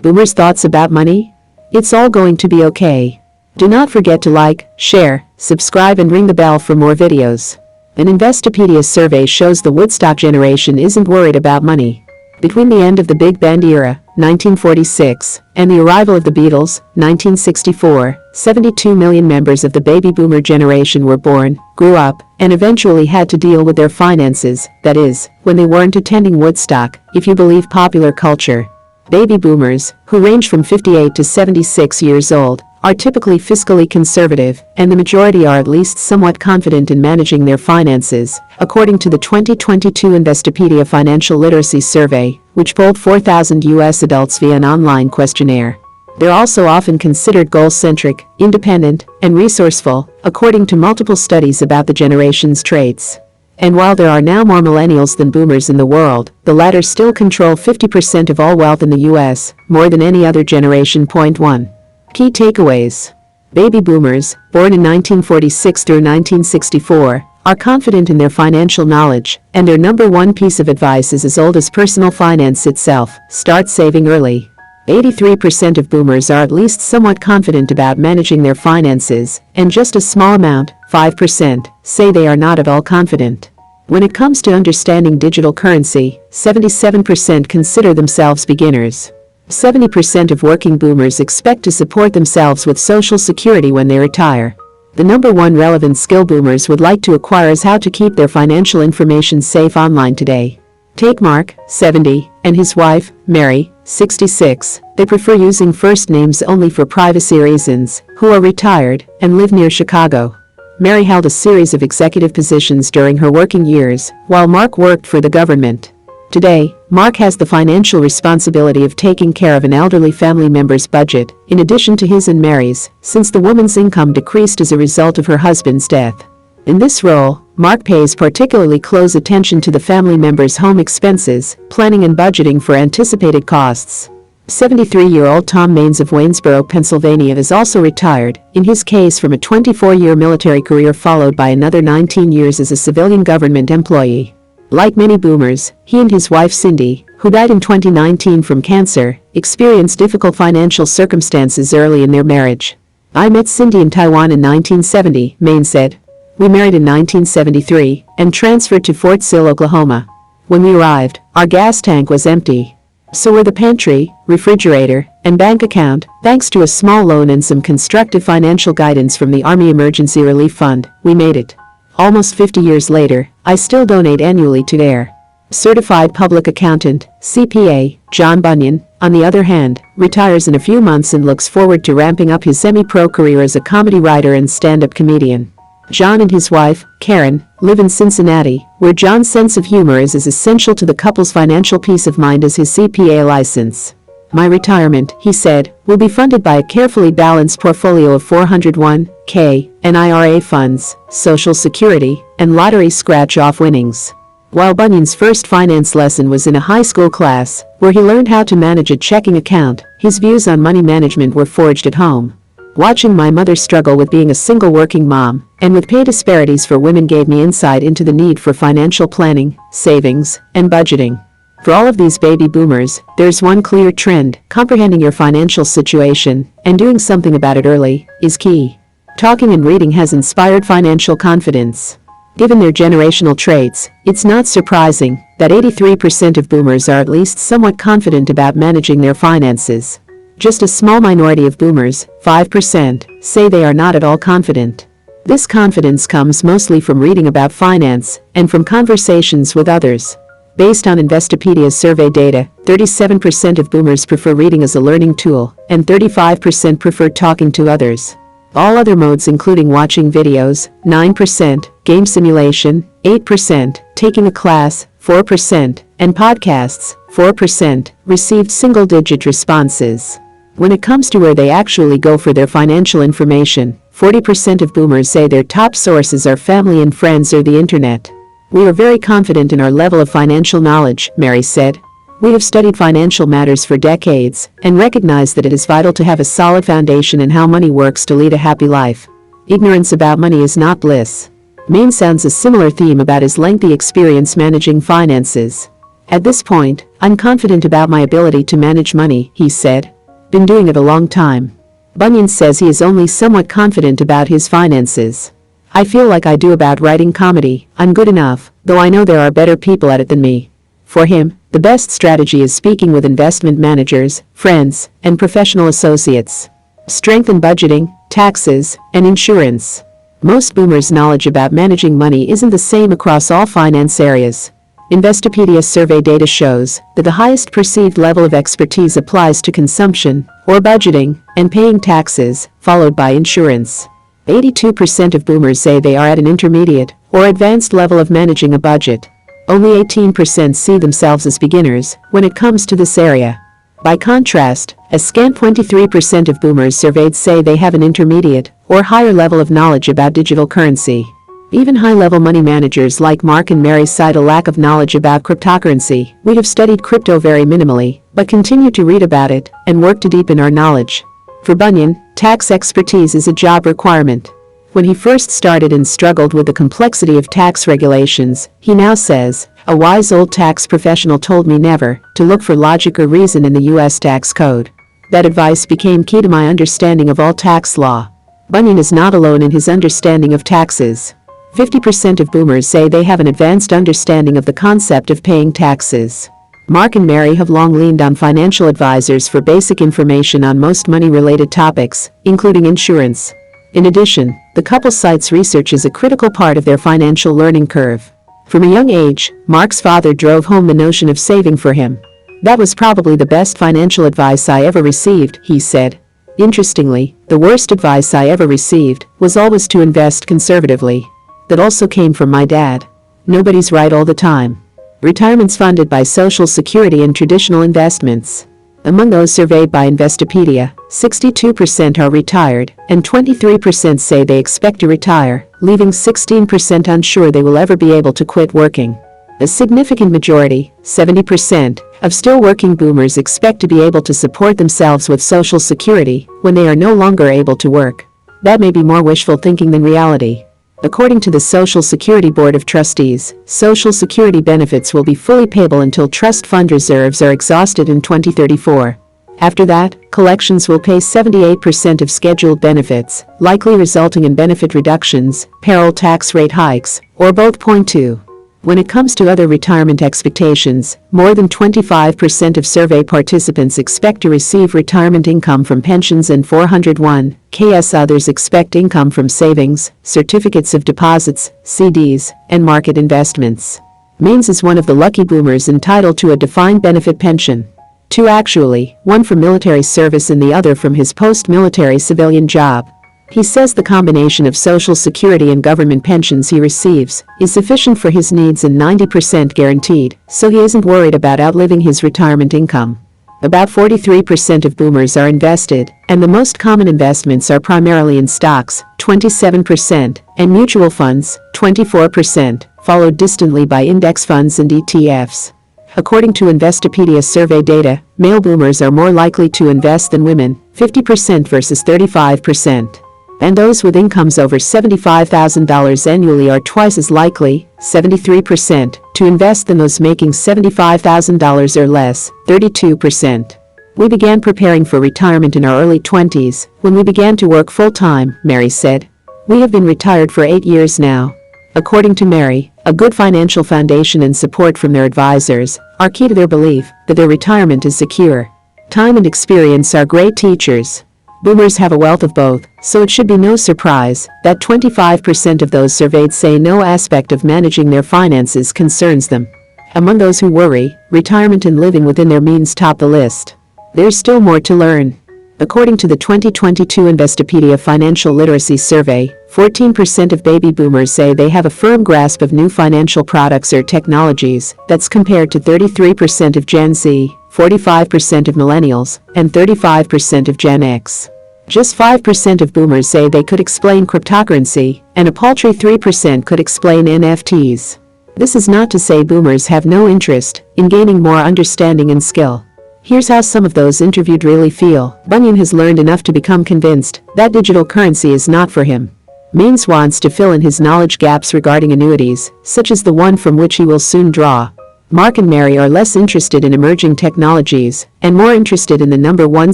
Boomers' thoughts about money? It's all going to be okay. Do not forget to like, share, subscribe and ring the bell for more videos. An Investopedia survey shows the Woodstock generation isn't worried about money. Between the end of the Big Band era, 1946, and the arrival of the Beatles, 1964, 72 million members of the baby boomer generation were born, grew up, and eventually had to deal with their finances, that is, when they weren't attending Woodstock, if you believe popular culture. Baby boomers, who range from 58 to 76 years old, are typically fiscally conservative, and the majority are at least somewhat confident in managing their finances, according to the 2022 Investopedia Financial Literacy Survey, which polled 4,000 U.S. adults via an online questionnaire. They're also often considered goal-centric, independent, and resourceful, according to multiple studies about the generation's traits. And while there are now more millennials than boomers in the world, the latter still control 50% of all wealth in the U.S., more than any other generation. Point 1. Key takeaways. Baby boomers, born in 1946 through 1964, are confident in their financial knowledge, and their number one piece of advice is as old as personal finance itself: start saving early. 83% of boomers are at least somewhat confident about managing their finances, and just a small amount, 5%, say they are not at all confident. When it comes to understanding digital currency, 77% consider themselves beginners. 70% of working boomers expect to support themselves with Social Security when they retire. The number one relevant skill boomers would like to acquire is how to keep their financial information safe online today. Take Mark, 70, and his wife, Mary, 66. They prefer using first names only for privacy reasons, who are retired and live near Chicago. Mary held a series of executive positions during her working years, while Mark worked for the government. Today, Mark has the financial responsibility of taking care of an elderly family member's budget, in addition to his and Mary's, since the woman's income decreased as a result of her husband's death. In this role, Mark pays particularly close attention to the family member's home expenses, planning and budgeting for anticipated costs. 73-year-old Tom Maines of Waynesboro, Pennsylvania is also retired, in his case from a 24-year military career followed by another 19 years as a civilian government employee. Like many boomers, he and his wife Cindy, who died in 2019 from cancer, experienced difficult financial circumstances early in their marriage. I met Cindy in Taiwan in 1970, Maines said. We married in 1973 and transferred to Fort Sill, Oklahoma. When we arrived, our gas tank was empty. So were the pantry, refrigerator, and bank account. Thanks to a small loan and some constructive financial guidance from the Army Emergency Relief Fund, we made it. Almost 50 years later, I still donate annually to their certified public accountant, CPA, John Bunyan, on the other hand, retires in a few months and looks forward to ramping up his semi-pro career as a comedy writer and stand-up comedian. John and his wife, Karen, live in Cincinnati, where John's sense of humor is as essential to the couple's financial peace of mind as his CPA license. My retirement, he said, will be funded by a carefully balanced portfolio of 401(k) and IRA funds, Social Security, and lottery scratch-off winnings. While Bunyan's first finance lesson was in a high school class, where he learned how to manage a checking account, his views on money management were forged at home. Watching my mother struggle with being a single working mom, and with pay disparities for women gave me insight into the need for financial planning, savings, and budgeting. For all of these baby boomers, there's one clear trend: comprehending your financial situation, and doing something about it early, is key. Talking and reading has inspired financial confidence. Given their generational traits, it's not surprising that 83% of boomers are at least somewhat confident about managing their finances. Just a small minority of boomers, 5%, say they are not at all confident. This confidence comes mostly from reading about finance and from conversations with others. Based on Investopedia's survey data, 37% of boomers prefer reading as a learning tool, and 35% prefer talking to others. All other modes including watching videos, 9%, game simulation, 8%, taking a class, 4%, and podcasts, 4%, received single-digit responses. When it comes to where they actually go for their financial information, 40% of boomers say their top sources are family and friends or the internet. We are very confident in our level of financial knowledge, Mary said. We have studied financial matters for decades and recognize that it is vital to have a solid foundation in how money works to lead a happy life. Ignorance about money is not bliss. Maine sounds a similar theme about his lengthy experience managing finances. At this point, I'm confident about my ability to manage money, he said. Been doing it a long time. Bunyan says he is only somewhat confident about his finances. I feel like I do about writing comedy. I'm good enough, though I know there are better people at it than me. For him, the best strategy is speaking with investment managers, friends, and professional associates. Strengthen budgeting, taxes, and insurance. Most boomers' knowledge about managing money isn't the same across all finance areas. Investopedia survey data shows that the highest perceived level of expertise applies to consumption, or budgeting, and paying taxes, followed by insurance. 82% of boomers say they are at an intermediate or advanced level of managing a budget. Only 18% see themselves as beginners when it comes to this area. By contrast, a scant 23% of boomers surveyed say they have an intermediate or higher level of knowledge about digital currency. Even high-level money managers like Mark and Mary cite a lack of knowledge about cryptocurrency. We have studied crypto very minimally, but continue to read about it and work to deepen our knowledge. For Bunyan, tax expertise is a job requirement. When he first started and struggled with the complexity of tax regulations, he now says, "A wise old tax professional told me never to look for logic or reason in the U.S. tax code. That advice became key to my understanding of all tax law." Bunyan is not alone in his understanding of taxes. 50% of boomers say they have an advanced understanding of the concept of paying taxes. Mark and Mary have long leaned on financial advisors for basic information on most money-related topics, including insurance. In addition, the couple cites research as a critical part of their financial learning curve. From a young age, Mark's father drove home the notion of saving for him. "That was probably the best financial advice I ever received," he said. Interestingly, the worst advice I ever received was always to invest conservatively. That also came from my dad. Nobody's right all the time. Retirement's funded by Social Security and traditional investments. Among those surveyed by Investopedia, 62% are retired, and 23% say they expect to retire, leaving 16% unsure they will ever be able to quit working. A significant majority, 70%, of still working boomers expect to be able to support themselves with Social Security when they are no longer able to work. That may be more wishful thinking than reality. According to the Social Security Board of Trustees, Social Security benefits will be fully payable until trust fund reserves are exhausted in 2034. After that, collections will pay 78% of scheduled benefits, likely resulting in benefit reductions, payroll tax rate hikes, or both. 2. When it comes to other retirement expectations, more than 25% of survey participants expect to receive retirement income from pensions and 401(k)s. Others expect income from savings, certificates of deposits, CDs, and market investments. Maines is one of the lucky boomers entitled to a defined benefit pension. Two actually, one from military service and the other from his post-military civilian job. He says the combination of Social Security and government pensions he receives is sufficient for his needs and 90% guaranteed, so he isn't worried about outliving his retirement income. About 43% of boomers are invested, and the most common investments are primarily in stocks, 27%, and mutual funds, 24%, followed distantly by index funds and ETFs. According to Investopedia survey data, male boomers are more likely to invest than women, 50% versus 35%. And those with incomes over $75,000 annually are twice as likely, 73%, to invest than those making $75,000 or less, 32%. We began preparing for retirement in our early 20s, when we began to work full-time, Mary said. We have been retired for 8 years now. According to Mary, a good financial foundation and support from their advisors are key to their belief that their retirement is secure. Time and experience are great teachers. Boomers have a wealth of both, so it should be no surprise that 25% of those surveyed say no aspect of managing their finances concerns them. Among those who worry, retirement and living within their means top the list. There's still more to learn. According to the 2022 Investopedia Financial Literacy Survey, 14% of baby boomers say they have a firm grasp of new financial products or technologies. That's compared to 33% of Gen Z, 45% of millennials, and 35% of Gen X. Just 5% of boomers say they could explain cryptocurrency, and a paltry 3% could explain NFTs. This is not to say boomers have no interest in gaining more understanding and skill. Here's how some of those interviewed really feel. Bunyan has learned enough to become convinced that digital currency is not for him. Maines wants to fill in his knowledge gaps regarding annuities, such as the one from which he will soon draw. Mark and Mary are less interested in emerging technologies and more interested in the number one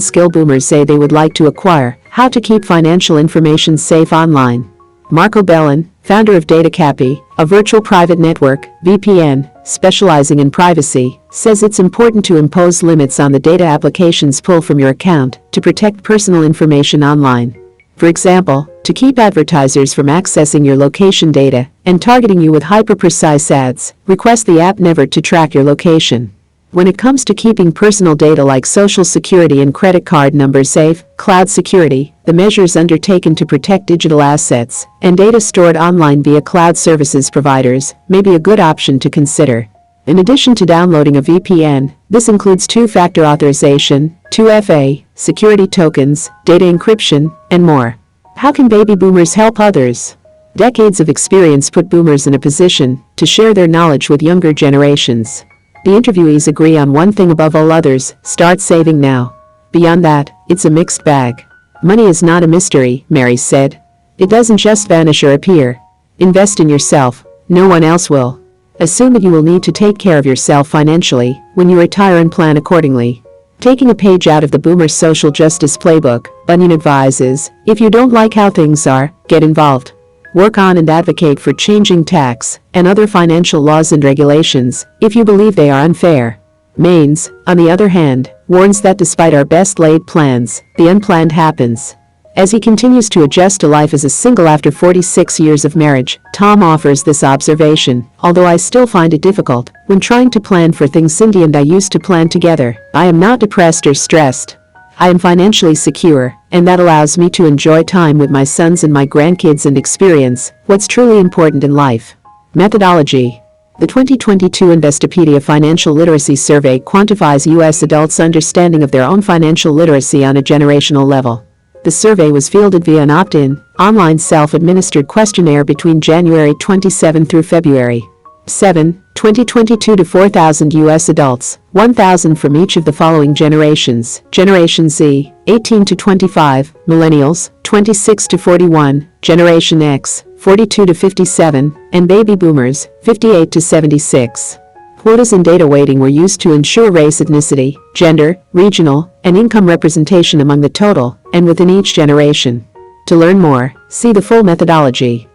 skill boomers say they would like to acquire: how to keep financial information safe online. Marco Bellin, founder of DataCappy, a virtual private network, VPN, specializing in privacy, says it's important to impose limits on the data applications pull from your account to protect personal information online. For example, to keep advertisers from accessing your location data and targeting you with hyper-precise ads, request the app never to track your location. When it comes to keeping personal data like social security and credit card numbers safe, cloud security, the measures undertaken to protect digital assets and data stored online via cloud services providers may be a good option to consider. In addition to downloading a VPN, this includes two-factor authorization, 2FA, security tokens, data encryption, and more. How can baby boomers help others? Decades of experience put boomers in a position to share their knowledge with younger generations. The interviewees agree on one thing above all others: start saving now. Beyond that, it's a mixed bag. Money is not a mystery, Mary said. It doesn't just vanish or appear. Invest in yourself. No one else will. Assume that you will need to take care of yourself financially when you retire and plan accordingly. Taking a page out of the Boomer Social Justice Playbook, Bunyan advises, if you don't like how things are, get involved. Work on and advocate for changing tax and other financial laws and regulations if you believe they are unfair. Maines, on the other hand, warns that despite our best laid plans, the unplanned happens. As he continues to adjust to life as a single after 46 years of marriage, Tom offers this observation: although I still find it difficult when trying to plan for things Cindy and I used to plan together, I am not depressed or stressed. I am financially secure, and that allows me to enjoy time with my sons and my grandkids and experience what's truly important in life. Methodology. The 2022 Investopedia Financial Literacy Survey quantifies U.S. adults' understanding of their own financial literacy on a generational level. The survey was fielded via an opt-in, online self-administered questionnaire between January 27 through February 7, 2022 to 4,000 U.S. adults, 1,000 from each of the following generations: Generation Z, 18 to 25, Millennials, 26 to 41, Generation X, 42 to 57, and Baby Boomers, 58 to 76. Quotas and data weighting were used to ensure race, ethnicity, gender, regional, and income representation among the total and within each generation. To learn more, see the full methodology.